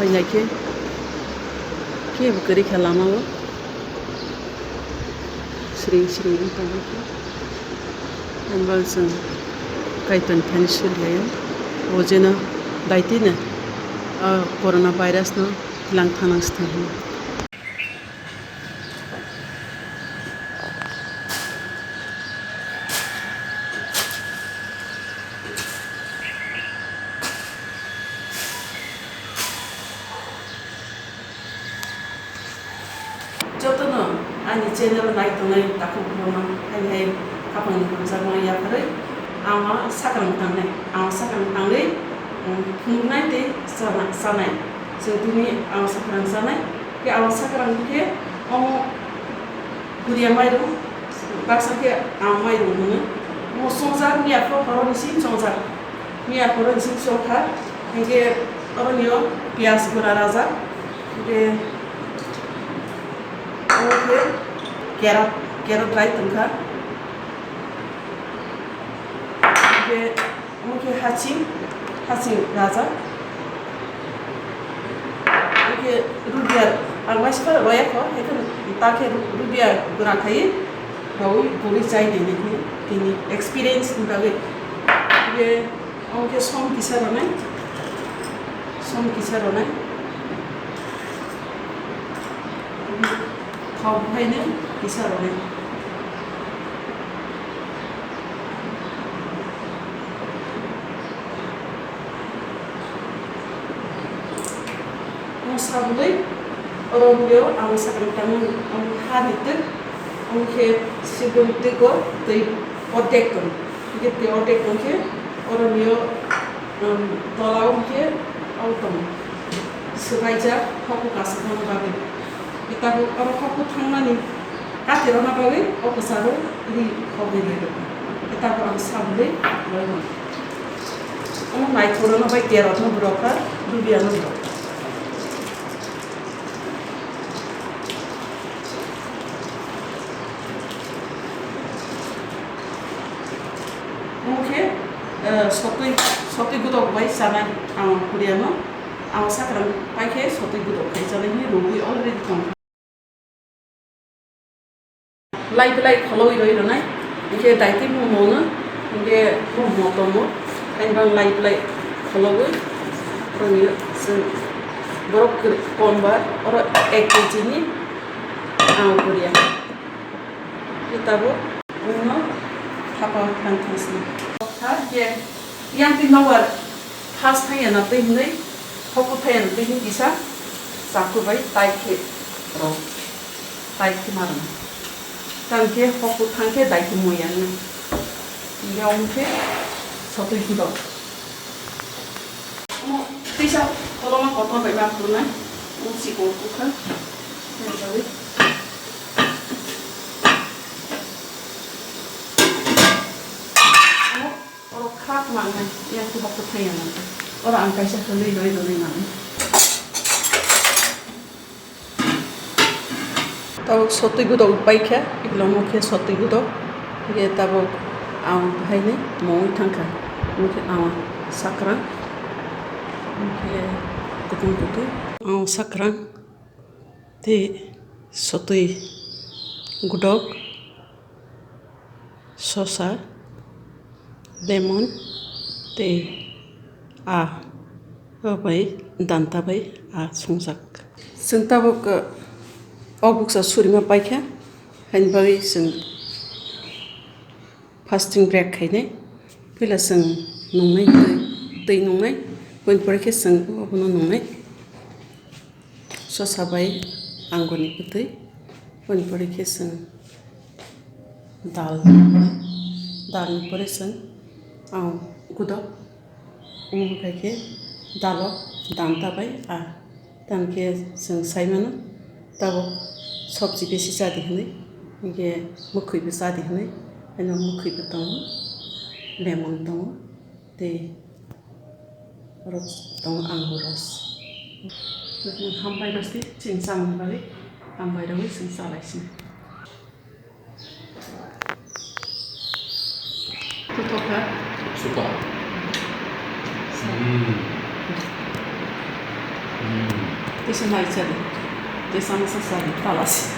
fainaikhe kebo korikha lamao sering tangkhe amba जों kaiton thani soलियो ojena daitine corona virus no lang thanangstang jotono ani channel naitonai takukroma hai kapang jamang yakare Auang Sakrang tangnai Auang Sakrang tangnai fungnai te sanai जों दिनै Auang Sakrang sanai ke Auang Sakrang ke buria mairu baksa ke Auang mairu hono mo songjak miya ko horoni sim songjak miya horoni sim songkha ke oronio pias gura raja ke oke carrot dry tengkha oke hacing raja oke rubiar alwais par roya ko ekon take rubiar guna khai bawi bori chai ne ini experience ngawe oke oke som kisarone thau bhaine kisarone sabului orongyo Auang Sakrang tangan hanitek ke sigun tego tei odekon ke te odekon ke orongyo tolau ke autom sebaija hoku kasakon babe kita oro hoku thangmani katirona babe opasaro ri hobele kita ang sabului loyo nai thorona bai kerot no broka dubiano broka sotui gudok bai sanai Auang Koreano Auang Sakrang paikhe sotui gudok khai janai ni rogui already thong lai kholoi roi ronai ke daiti mo no ke mo tomo kainbang lai kholoi roni se borok komba oro 1 kg ni Auang Koreano kitabo uno thapa fantasy yang di nawar khas thaya na te hinai hoku thaya na te hin bisa saku bai taikhe ro taikhe maran tangke hoku thangke daikhe moyan na yaungke sotui hido tisa koloma koton bai ba kurna siko kukha jadi mangan yang tu hok tu yang nanti orang angkai saya keli doi nanti tahu sotui gudok baik ya ikhlas mungkin sotui gudok dia tahu Auang hai ni mau tangka mungkin Auang Sakrang mungkin betul Auang Sakrang di sotui gudok sosa lemon te bai danta bai songjak जों tabok obuksa surima paikha hainbai जों fasting break khaine pila जों nungnai tei nungnai poinporke जों obono nungnai sosa bai angoni putei poinporke जों dal pore जों Auang gudok umukake dalok danta bai tanke जों saimano tabo sabji besi jadi hinai ge mukhui be jadi hinai eno mukhui be tongo lemon tongo te ros tongo anggur ros hambai rosti cincang bali hambai rawi जों salaisini tutoka suka Tisi mai cari, desa masa sari, talas.